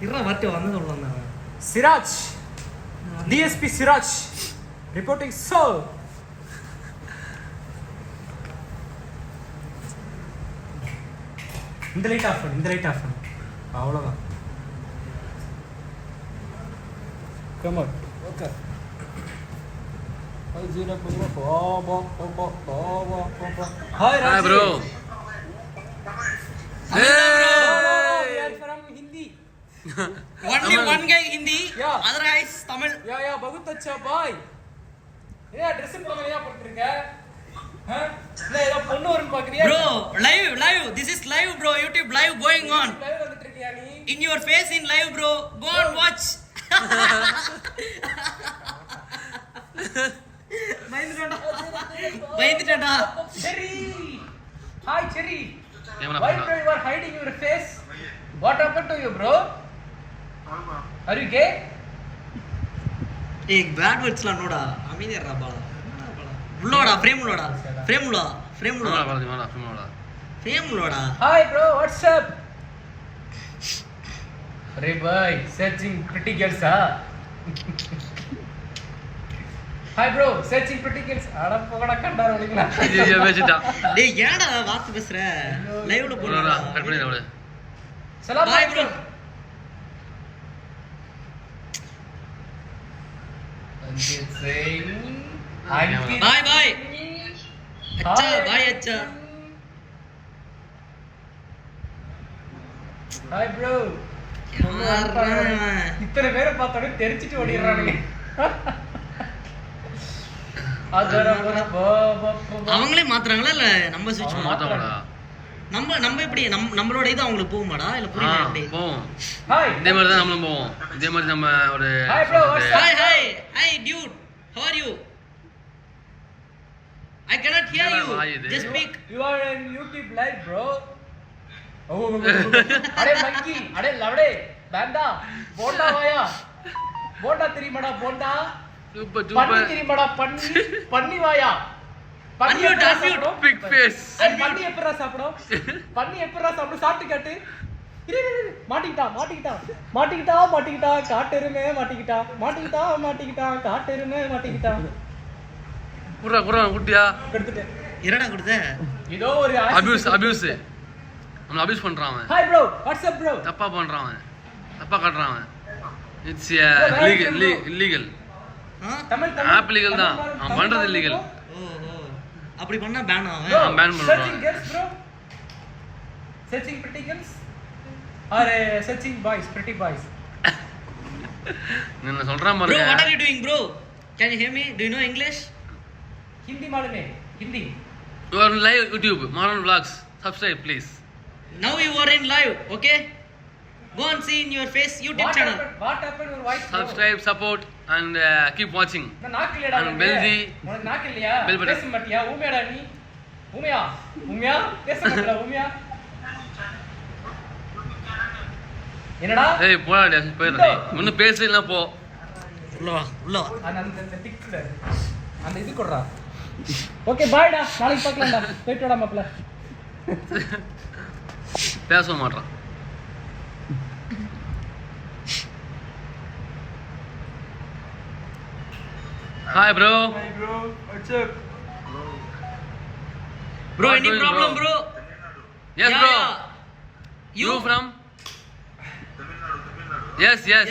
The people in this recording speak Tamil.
இருடா வரட்டு வந்து சொல்லலாம். Siraj DSP Siraj reporting sir. இந்த லைட் ஆஃப் பண்ணு. அவ்வளோதான். Come on. Okay. Hi bro. Hey. We are from Hindi. Only one guy Hindi. Yeah. Otherwise Tamil. Yeah. बहुत अच्छा boy. ஏன் Dress பண்ணலையா போட்டுருக்க? இல்ல ஏதோ பொண்ணு வரும்னு பாக்குறியா? Bro, live. This is live bro. YouTube live going on. Live வந்துட்டு இருக்கியா நீ? In your face in live bro. Go and watch. பயந்துட்டடா. Cherry. Hi Cherry. Camera Why பண்ணா. bro you are hiding your face? What happened to you bro? Are you gay? ஏய் பேட் வேர்ட்ஸ்லாம் நோடா. அமைதியாடா பாலா. உள்ளோடா ஃப்ரேம் உள்ளோடா. ஃப்ரேம் உள்ளோடா. Hi bro, what's up? Arey boy, searching pretty girls ah. Hi bro, searching pretty girls. அட போடா கண்டார வலிங்களா. ஐயோ வெச்சிட்டா. டேய் ஏன்டா வாத்து பேசுற? லைவ்ல போறடா. கட் பண்ணி விடு. சலாம் Bye bro. Ankit Singh. Bye. अच्छा bye अच्छा. Hi bro. இத்தனை பேரை பார்த்தாலே தெரிச்சிட்டு ஓடிடுறானுங்க. அவங்களே மாத்துறாங்களா இல்ல நம்ம ஸ்விட்ச் மாத்தறோம்டா. நம்ம எப்படி நம்மளோட இது அவங்களுக்கு போகுமாடா இல்ல புரியல எப்படி? போவோம். ஹாய். இதே மாதிரி தான் நம்மளும் போவோம். இதே மாதிரி நம்ம ஒரு Hi bro, what's up? Hi dude. How are you? I cannot hear you. Just speak. You are in YouTube live bro. अरे मंकी अरे लवड़े बैंडा बोंडा वाया बोंडा தெரியுமாடா போண்டா சூப்பர் பன்னி சூப்பர் தெரியுமாடா பன்னி வாயா பன்னி Unmute. Big face. பன்னி எப்பறா சாப்பிடும் சாப்பிட்டு காட்டு மாட்டிக்கிட்டா காட்டெருமே மாட்டிக்கிட்டா காட்டெருமே குறா குட்டியா எடுத்துட்டு என்னடா கொடுத்த? இதோ ஒரு அபியூஸ் நம்ம அபியூஸ் பண்றான் அவன். Hi bro what's up bro தப்பா பண்றான் அவன். தப்பா காட்டுறான் அவன். It's illegal. Tamil app legal தான். அவன் பண்றது இல்லீகல். ஓ அப்படி பண்ணா பேன் ஆகும். அவன் ban பண்ணுவான். searching girls bro searching pretty girls or searching boys pretty boys என்ன சொல்றான் Bro, பாருங்க. what are you doing bro? Can you hear me? Do you know English? hindi malume hindi You are on live YouTube, Modern Vlogs. Subscribe please. Now you are in live, okay? Go and see in your face YouTube channel. what happened your voice bro? Subscribe, support and keep watching. நான் நாக்கிலடா And bell the உனக்கு நாக்கில்லையா bell button. பேச மாட்டியா ஊமையாடா நீ ஊமையா பேச மாட்டடா ஊமையா என்னடா ஏய் போடா டேய் போயிடு நீ. ஒண்ணு பேசலனா போ. உள்ள வா. அந்த டிக்ல அந்த இது கொட்றா ஓகே பாய்டா நாளைக்கு பார்க்கலாம்டா போய்ட்டு வாடா மாப்ள பேச மாட்டான். Hi bro. Hi bro what's up Bro, What any doing, problem bro? bro? Yes Yeah, bro. yeah. You from? Yes. Yes.